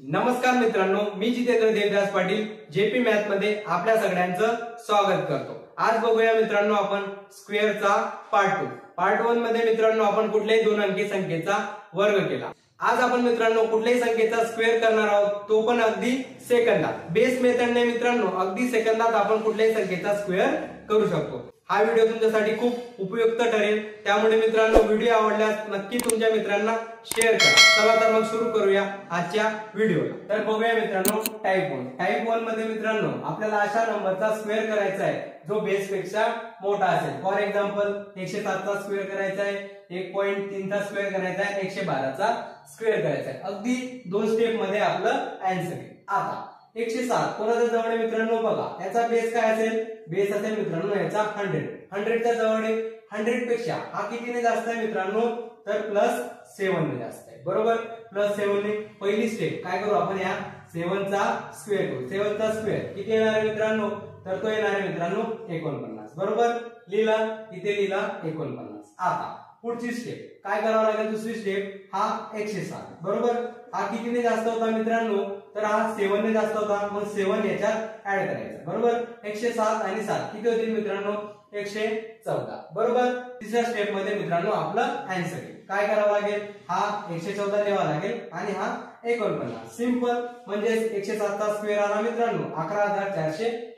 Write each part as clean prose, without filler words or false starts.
नमस्कार मित्रांनो, मी Jitendra Devdas Patil JP math मध्ये आपल्या सगळ्यांचं स्वागत करतो। आज बघूया मित्रांनो आपण स्क्वेअरचा पार्ट 1 मध्ये मित्रांनो आपण कुठल्याही दोन अंकी संख्येचा वर्ग केला। आज आपण मित्रांनो कुठल्याही संख्येचा स्क्वेअर करणार आहोत, तो पण अगदी सेकंदात। बेस मेथडने मित्रांनो अगदी सेकंदात आपण कुठल्याही संख्येचा स्क्वेअर करू शकतो। हा व्हिडिओ तुमच्यासाठी खूप उपयुक्त ठरेल, त्यामुळे मित्रांनो व्हिडिओ आवडल्यास नक्की तुमच्या मित्रांना शेअर करा। चला तर मग सुरू करूया आजच्या व्हिडिओला। तर बघूया मित्रांनो टाइप 1 मध्ये मित्रांनो आपल्याला अशा नंबरचा स्क्वेअर करायचा आहे जो बेस पेक्षा मोठा असेल। फॉर एक्झाम्पल 107 चा स्क्वेअर करायचा आहे, 1.3 चा स्क्वेअर करायचा आहे, 112 चा स्क्वेअर करायचा आहे। अगदी दोन स्टेप मध्ये आपलं आन्सर आहे। आता 107 कोणाच्या जवळ आहे मित्रांनो, बघा याचा बेस काय असेल, बेस असेल मित्रांनो याचा 100 च्या जवळ आहे। 100 पेक्षा हा कितीने जास्त आहे मित्रांनो, तर +7 ने जास्त आहे। बरोबर, +7 ने पहिली स्टेप काय करू आपण, या 7 चा स्क्वेअर करू। 7 चा स्क्वेअर किती येणार आहे मित्रांनो, तर तो येणार आहे मित्रांनो 49। बरोबर, लिहिला इथे, लिहिला 49। आता पुढची स्टेप काय करावं लागेल, दुसरी स्टेप हा 107। बरोबर, हा कितीने जास्त होता मित्रांनो, तर हा 7 ने जास्त होता, मग 7 याच्यात ऍड करायचा। बरोबर, 107 आणि 7 किती होतील मित्रांनो, 114। बरोबर, तिसऱ्या स्टेप मध्ये मित्रांनो आपलं आन्सर आहे। काय करावं लागेल, हा 114 लिहावा लागेल आणि हा 49। सिंपल, म्हणजे 107 चा स्क्वेअर आला मित्रांनो 11449।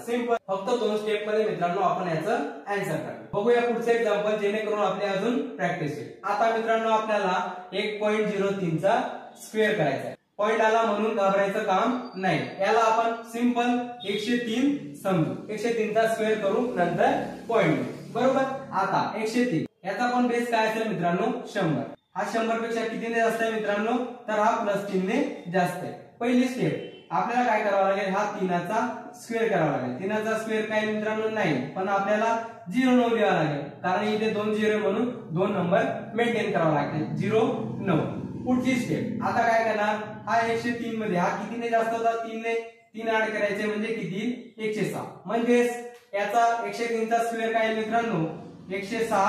सिंपल, फक्त दोन स्टेप मध्ये मित्रांनो आपण याचं आन्सर काढू। बघूया पुढचं एक्झाम्पल, जेणेकरून आपली अजून प्रॅक्टिस होईल। आता मित्रांनो आपल्याला 1.03 चा स्क्वेअर करायचा आहे। पॉइंट आला म्हणून घाबरायचं काम नाही, याला आपण सिंपल 103 समजू। 103 चा स्क्वेअर करू, नंतर पॉइंट। बरोबर, आता 103 याचा पण बेस काय असेल मित्रांनो, 100। हा 100 पेक्षा कितीने जास्त आहे मित्रांनो, तर हा +3 ने जास्त आहे। पहिली स्टेप आपल्याला काय करावं लागेल, हा 3 चा स्क्वेअर करावा लागेल। 3 चा स्क्वेअर काय मित्रांनो नाही, पण आपल्याला 0 9 लिहावा लागेल, कारण इथे 2 0 म्हणून 2 नंबर मेंटेन करावा लागतील, 0 9। पुढची स्टेप आता काय करणार, हा 103 मध्ये हा कितीने जास्त होता, 3 ने, 3 ऍड करायचे म्हणजे किती, 106। म्हणजेच याचा 103 चा स्क्वेअर काय मित्रांनो, 106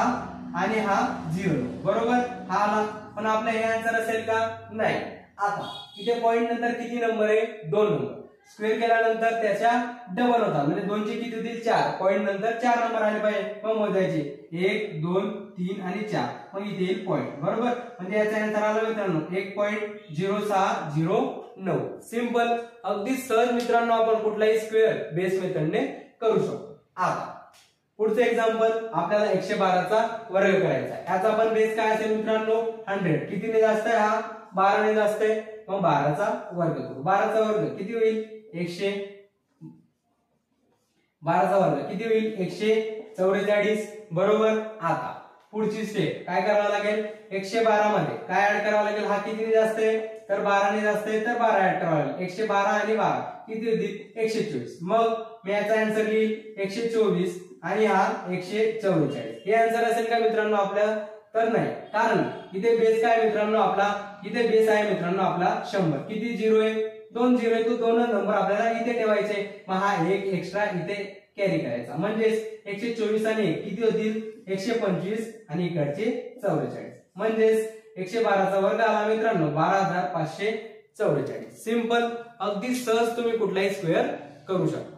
आणि हा 0। बरोबर, हा आला, पण आपला हे आन्सर असेल का, नाही। आता इथे पॉइंट नंतर किती नंबर आहे, 2 नंबर। स्क्वेअर केल्यानंतर त्याच्या डबल होता, म्हणजे 2 चे किती होतील, 4। पॉइंट नंतर 4 नंबर आले पाहिजे, मग मोजायचे 1 2 3 आणि 4, मग इथे येईल पॉइंट। बरोबर, म्हणजे याचा आन्सर आला मित्रांनो 1.0609। सिंपल, अगदी सहज मित्रांनो आपण कुठलाही स्क्वेअर बेस मेथडने करू शकतो। आता पुढचं एक्झाम्पल आपल्याला 112 चा वर्ग करायचा आहे। याचा पण बेस काय असेल मित्रांनो, 100 कितीने जास्त आहे, हा 12 ने जास्त आहे, मग 12 चा वर्ग करू। 12 चा वर्ग किती होईल, 12 चा वर्ग किती होईल, 144। बरोबर, आता पुढची स्टेप काय करावं लागेल, 112 मध्ये काय ऍड करावं लागेल, हा कितीने जास्त आहे, तर 12 ने जास्त आहे, तर 12 ऍड करावं लागेल। 112 आणि 12 किती होतील, 124। मग मी याचा आन्सर लिहिल 124 आणि हा 144। हे आन्सर असेल का मित्रांनो आपल्या, तर नाही, कारण इथे बेस काय मित्रांनो आपला, इथे बेस आहे मित्रांनो आपला 100। किती 0 आहे, 2 0 आहे, तो 2 नंबर आपल्याला इथे ठेवायचे, मग हा 1 एक्स्ट्रा इथे कॅरी करायचा। म्हणजेच 124 आणि 1 किती होतील, 125 आणि इकडचे 44। म्हणजेच 112 चा वर्ग आला मित्रांनो 12544। सिंपल, अगदी सहज तुम्ही कुठलाही स्क्वेअर करू शकता।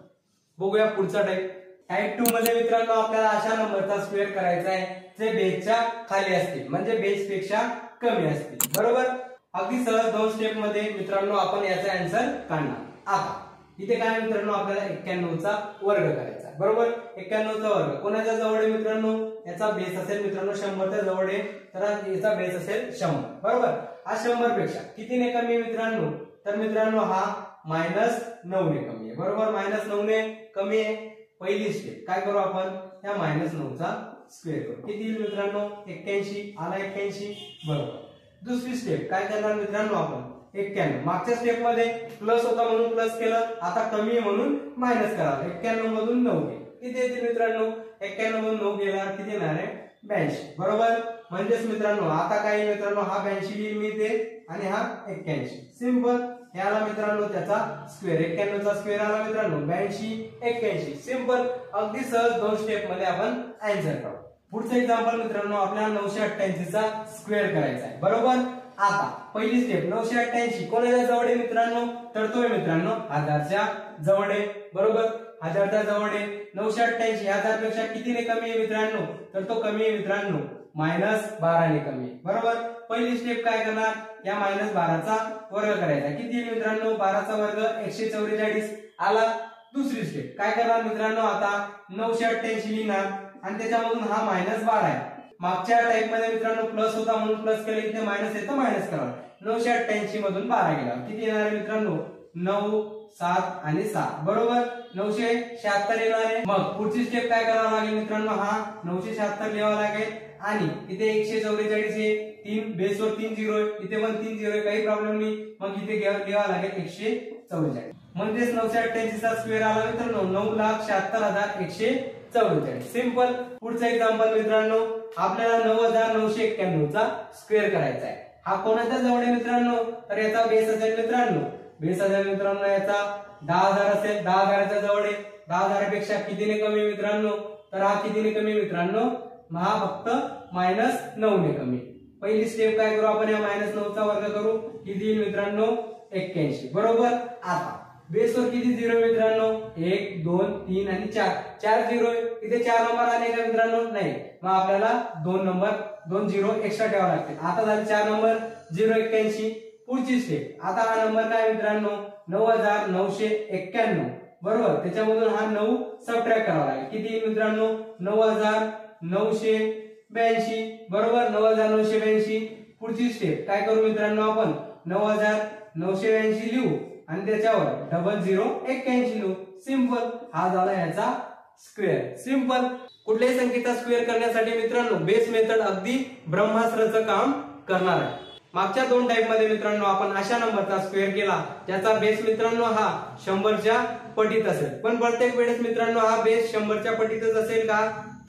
बघूया पुढचा टाइप 2 मध्ये मित्रांनो आपल्याला अशा नंबरचा स्क्वेअर करायचा आहे जे बेसच्या खाली असतील, म्हणजे बेस पेक्षा कमी असतील। बरोबर, अगदी सहज दोन स्टेप मध्ये मित्रांनो आपण याचा आन्सर काढणार। आता इथे काय मित्रांनो आपल्याला 91 चा वर्ग करायचा आहे। बरोबर, 91 चा वर्ग कोणाच्या जवळ आहे मित्रांनो, याचा बेस असेल मित्रांनो 100 च्या जवळ आहे, तर याचा बेस असेल 100। बरोबर, हा 100 पेक्षा कितीने कमी आहे मित्रांनो, तर मित्रांनो हा -9 ने कमी आहे। बरोबर, -9 ने कमी आहे। पहिली स्टेप काय करू आपण, या -9 चा स्क्वेअर करू, किती येईल मित्रांनो, 81 आला 81। बरोबर, दुसरी स्टेप काय करणार मित्रांनो आपण, 91 मागच्या स्टेप मध्ये प्लस होता म्हणून प्लस केलं, आता कमी आहे म्हणून मायनस करा। 91 मधून 9 गेले, किती येते मित्रांनो, 91 मधून 9 गेला किती येणार आहे, 82। बरोबर, म्हणजेच मित्रांनो आता काय मित्रांनो, हा 82 लिहिल मी इथे आणि हा 81। सिंपल, हे आला मित्रांनो त्याचा स्क्वेअर, 91 चा स्क्वेअर आला मित्रांनो 82 81। सिंपल, अगदी सहज दोन स्टेप मध्ये आपण आन्सर काढू। पुढचं एक्झाम्पल मित्रांनो आपल्याला 988 चा स्क्वेअर करायचा आहे। बरोबर, आता पहिली स्टेप 988 कोणाच्या जवळ आहे मित्रांनो, तर तो आहे मित्रांनो 1000च्या जवळ आहे, बरोबर 1000च्या जवळ आहे. 988 1000 पेक्षा कितीने कमी आहे मित्रांनो, तर तो कमी आहे मित्रांनो -12 ने कमी आहे, बरोबर. पहिली स्टेप काय करणार, या -12चा वर्ग करायचा. किती आहे मित्रांनो, 12चा वर्ग 144 आला. दुसरी स्टेप काय करणार मित्रांनो, आता 988 लिहिणार आणि त्याच्यामधून हा -12 आहे. मागच्या टाइप मध्ये मित्रांनो प्लस होता म्हणून प्लस केलं, इथे मायनस येतं मायनस करा. 988 मधून 12 गेला किती येणार आहे मित्रांनो, 9 7 आणि 7, बरोबर 976 येणार आहे. मग पुढची स्टेप काय करावं लागेल मित्रांनो, हा 976 लिहावा लागेल आणि इथे 144 आहे, 3 बेसवर 3 झिरो आहे, इथे पण 3 झिरो आहे, काही प्रॉब्लेम नाही. मग इथे लिहावा लागेल 144 म्हणजेच 988 चा स्क्वेअर आला मित्रांनो 9,76,144. सिंपल. पुढचं एक्झाम्पल मित्रांनो, आपल्याला 9,991 चा स्क्वेअर करायचा आहे. हा कोणाच्या जवळ आहे मित्रांनो, तर याचा बेस असेल मित्रांनो, बेस असेल मित्रांनो याचा 10,000 असेल, 10,000च्या जवळ आहे. 10,000 पेक्षा कितीने कमी मित्रांनो, तर हा कितीने कमी मित्रांनो, हा फक्त -9 ने कमी. पहिली स्टेप काय करू आपण, या -9 चा वर्ग करू, किती येईल मित्रांनो 81, बरोबर. आता बेसवर किती झिरो मित्रांनो, 1 2 3 आणि 4 झिरो आहे, इथे 4 नंबर आले का मित्रांनो, नाही. मग आपल्याला 2 झिरो एक्स्ट्रा ठेवावे लागतील. आता झाले 4 नंबर 081. पुढची स्टेप, आता हा नंबर काय मित्रांनो 9,991, बरोबर. त्याच्यामधून हा 9 सबट्रॅक्ट करावा लागेल. किती येईल मित्रांनो, 9,982, बरोबर 9,982. पुढची स्टेप काय करू मित्रांनो, आपण 9,982 लिहू आणि त्याच्यावर 0081 लिहू. सिंपल. हा झाला याचा स्क्वेअर. सिंपल. कुठल्याही संख्येचा स्क्वेअर करण्यासाठी मित्रांनो बेस मेथड अगदी ब्रह्मास्त्राचं काम करणार आहे. मागच्या 2 टाइप मध्ये मित्रांनो आपण अशा नंबरचा स्क्वेअर केला ज्याचा बेस मित्रांनो हा 100च्या पटीत असेल. पण प्रत्येक वेळेस मित्रांनो हा बेस 100च्या पटीतच असेल का,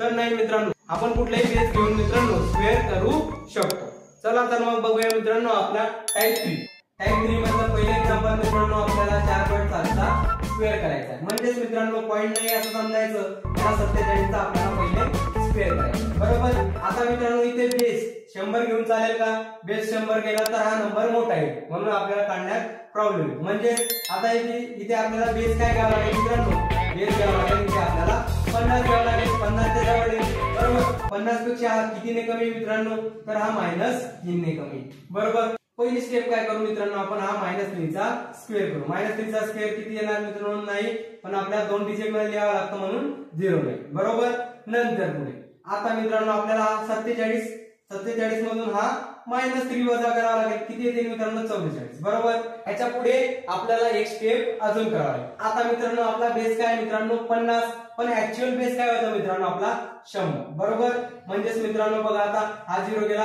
तर नाही मित्रांनो. आपण कुठलाही बेस घेऊन मित्रांनो स्क्वेअर करू शकतो. चला तर मग बघूया मित्रांनो आपला टाइप 3. टाइप 3 मधलं पहिलं एक्झाम्पल मित्रांनो आपल्याला 4.7चा स्क्वेअर करायचा आहे. म्हणजेच मित्रांनो पॉईंट नाही असं समजायचं, या 47 चा आपल्याला पहिले स्क्वेअर करायचा, बरोबर. आता मित्रांनो इथे बेस 100 घेऊन चालेल का, बेस 100 केला तर हा नंबर मोठा आहे म्हणून आपल्याला काढण्यात प्रॉब्लेम. म्हणजे आता इथे आपल्याला बेस काय घ्यावा लागेल मित्रांनो, बेस घ्यावा लागेल, इथे आपल्याला 50 घ्यावा लागेल. 50 च्या जवळ आहे, बरोबर. 50 पेक्षा हा कितीने कमी मित्रांनो, तर हा -3 ने कमी, बरोबर. पहिली स्टेप काय करू मित्रांनो, आपण हा -3 चा स्क्वेअर करू. -3 चा स्क्वेअर किती येणार मित्रांनो, नाही, पण आपल्याला 2 डिजिट मध्ये लिहावं लागतं म्हणून 0 नाही, बरोबर. नंतर पुढे आता मित्रांनो आपल्याला 47 मधून हा -3 वजा करावा लागेल. किती येते मित्रांनो 44, बरोबर. याच्या पुढे आपल्याला एक स्टेप अजून करावा लागेल. आता मित्रांनो आपला बेस काय मित्रांनो 50, पण ऍक्च्युअल बेस काय होता मित्रांनो आपला 100, बरोबर. म्हणजेच मित्रांनो बघा आता हा 0 गेला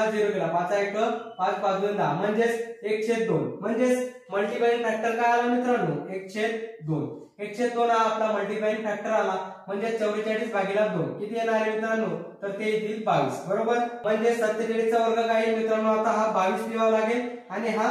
5 1 5 5 2 10 म्हणजेच 1/2. म्हणजेच मल्टीप्लाइंग फॅक्टर काय आला मित्रांनो 1/2. 1/2 हा आपला मल्टीप्लाइंग फॅक्टर आला. म्हणजे 44/2 किती येणार आहे मित्रांनो, तर ते येतील 22, बरोबर. म्हणजे 47 चा वर्ग काय येईल मित्रांनो, आता हा 22 लिहावा लागेल आणि हा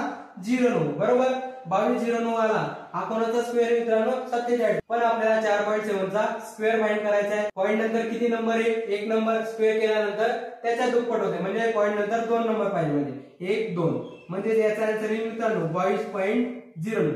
0 बरोबर. 22 आला. हा कोणाचा स्क्वेअर आहे मित्रांनो 47. पण आपल्याला 4.7 चा स्क्वेअर फाइंड करायचा आहे. पॉईंट नंतर किती नंबर आहे, एक नंबर स्क्वेअर केल्यानंतर त्याच्या दुप्पट होते. म्हणजे पॉईंट नंतर 2 नंबर पाहिजे, म्हणजे 1 2. म्हणजे याचा आन्सर येईल मित्रांनो 22.0.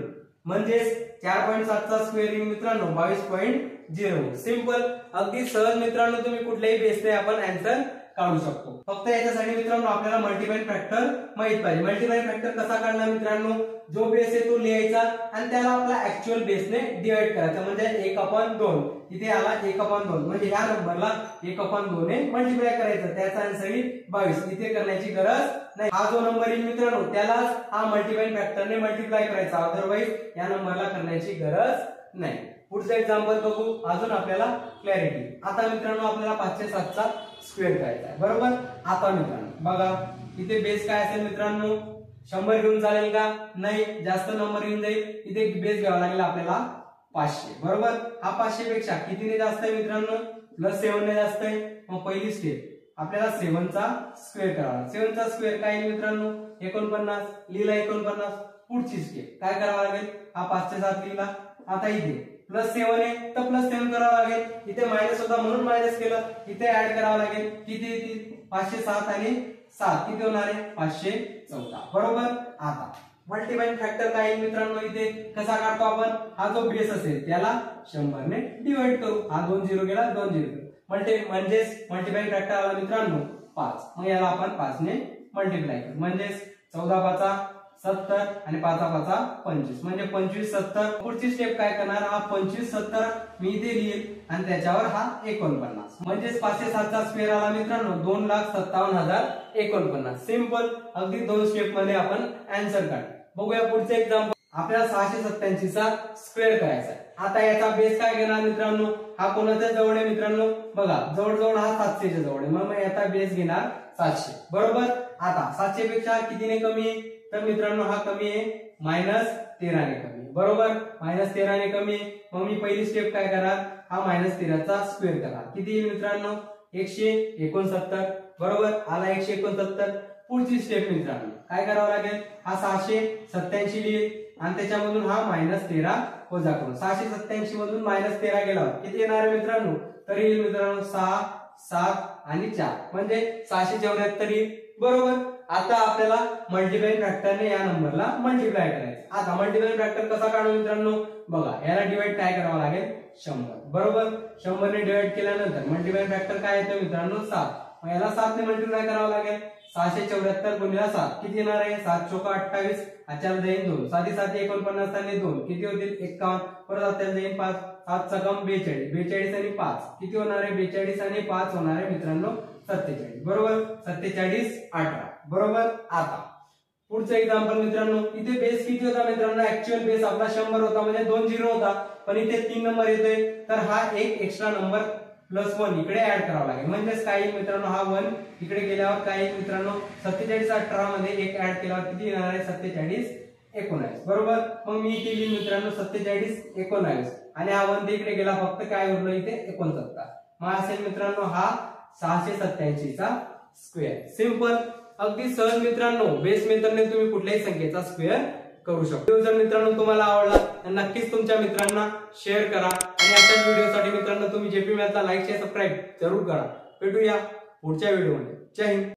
म्हणजेच 4.7 चा स्क्वेअर येईल मित्रांनो 22.0. सिंपल. अगदी सहज मित्रांनो तुम्ही कुठल्याही बेसने आपण आन्सर काढू शकतो. फक्त याच्यासाठी मित्रांनो आपल्याला मल्टीप्लाइंग फॅक्टर माहित पाहिजे. मल्टीप्लाइंग फॅक्टर कसा काढणार मित्रांनो, जो बेस आहे तो लिहायचा आणि त्याला आपला ऍक्च्युअल बेसने डिवाइड करायचा. म्हणजे 1/2 इथे आला 1/2, म्हणजे ह्या नंबरला 1/2 ने मल्टिप्लाय करायचं. त्याचा आन्सर येईल 22. इथे करण्याची गरज नाही. हा जो नंबर येईल मित्रांनो त्यालाच हा मल्टीप्लाइंग फॅक्टरने मल्टिप्लाय करायचा, अदरवाईज या नंबरला करण्याची गरज नाही. पुढचं एक्झाम्पल बघू, अजून आपल्याला क्लॅरिटी. आता मित्रांनो आपल्याला 507 चा स्क्वेअर करायचा आहे, बरोबर. आता मित्रांनो बघा इथे बेस काय असेल मित्रांनो 100 घेऊन चालेल का, नाही, जास्त नंबर येऊन जाईल. इथे बेस घ्यावा लागेल आपल्याला 500, बरोबर. हा 500 पेक्षा कितीने जास्त आहे मित्रांनो, +7 ने जास्त आहे. मग पहिली स्टेप आपल्याला 7 चा स्क्वेअर करावा. 7 चा स्क्वेअर काय येईल मित्रांनो 49, लिहिला 49. पुढची स्टेप काय करावं लागेल, हा 507 लिहिला. आता इथे +7 आहे तर +7 करावं लागेल. इथे मायनस होता म्हणून मायनस केलं. इथे ऍड करावं लागेल. किती येतील 507 आणि 7 किती होणार आहे 514 बरोबर। आता मल्टीप्लाइंग फॅक्टर काय आहे मित्रांनो, इथे कसा काढतो आपण, हा जो बेस असेल त्याला 100 ने डिवाइड करू, हा 2 0 गेला 2 0 म्हणजेच मल्टीप्लाइंग फॅक्टर आला मित्रांनो 5, मग याला आपण 5 ने मल्टिप्लाय करू, म्हणजेच 14 5 70 आणि 5 5 25 म्हणजे 25 70। पुढची स्टेप काय करणार, हा 25 70 मी इथे लिहिल आणि त्याच्यावर हा 49 म्हणजेच 507 चा स्क्वेअर आला मित्रांनो 2,57,049। सिंपल, अगदी 2 स्टेप मध्ये आपण आन्सर काढ। बघूया पुढचे एक्झाम्पल, आपल्याला 687 चा स्क्वेअर करायचा आहे। आता याचा बेस काय घेणार मित्रांनो, हा कोणाच्या जवळ आहे मित्रांनो, बघा जवळ हा 700 च्या जवळ आहे, मग याचा बेस घेणार 700 बरोबर। आता 700 पेक्षा कितीने कमी आहे, तर मित्रांनो हा कमी आहे -13 ने कमी बरोबर, -13 ने कमी। मग मी पहिली स्टेप काय करणार, हा -13 चा स्क्वेअर करणार, किती येईल मित्रांनो 169 बरोबर, आला 169। पुढची स्टेप मित्रांनो काय करावं लागेल, हा 687 लिहिल आणि त्याच्यामधून हा -13 वजा करू, 687 मधून -13 गेला किती येणार आहे मित्रांनो, तर येईल मित्रांनो 6 7 आणि 4 म्हणजे 674 येईल बरोबर। आता आपल्याला मल्टीप्लाइंग फॅक्टरने या नंबरला मल्टिप्लाय करायचं। आता मल्टीप्लाइंग फॅक्टर कसा काढू मित्रांनो, बघा याला डिवाइड काय करावं लागेल 100 बरोबर, 100 ने डिवाइड केल्यानंतर मल्टीप्लाइंग फॅक्टर काय येतं मित्रांनो 7, मग याला 7 ने मल्टिप्लाय करावं लागेल, 674 गुणिले 7 किती येणार आहे 7 चोका 28, आचार जाईल 2, 7 7 49 आणि 2 किती होतील 51, परत आचार जाईल 5, 7 चा कम 42, 42 आणि 5 किती होणार आहे 42 आणि 5 होणार आहे मित्रांनो 47 बरोबर, 47 18 बरोबर। आता पुढचं एक्झाम्पल मित्रांनो, इथे बेस किती होता मित्रांनो, ऍक्च्युअल बेस आपला 100 होता म्हणजे 2 0 होता, पण इथे 3 नंबर येतोय तर हा एक एक्स्ट्रा नंबर +1 इकडे ऍड करावा लागेल, म्हणजेच काय मित्रांनो हा 1 इकडे गेल्यावर काय मित्रांनो 47 18 मध्ये एक ऍड केल्यावर किती येणार आहे 47 19 बरोबर। मग मी इथे लिहिलं मित्रांनो 47 19 आणि हा 1 इकडे गेला, फक्त काय उरलं इथे 69, मग असेल मित्रांनो हा 687 चा स्क्वेअर। सिंपल, अगदी सहज मित्रांनो बेस मेथडने तुम्ही कुठल्याही संख्येचा स्क्वेअर करू शकतो। जर मित्रांनो तुम्हाला आवडला तर नक्कीच तुमच्या मित्रांना शेअर करा आणि अशाच व्हिडिओसाठी मित्रांनो तुम्ही जेपी मॅथला लाईक शेअर सबस्क्राईब जरूर करा। भेटूया पुढच्या व्हिडिओमध्ये, जय हिंद।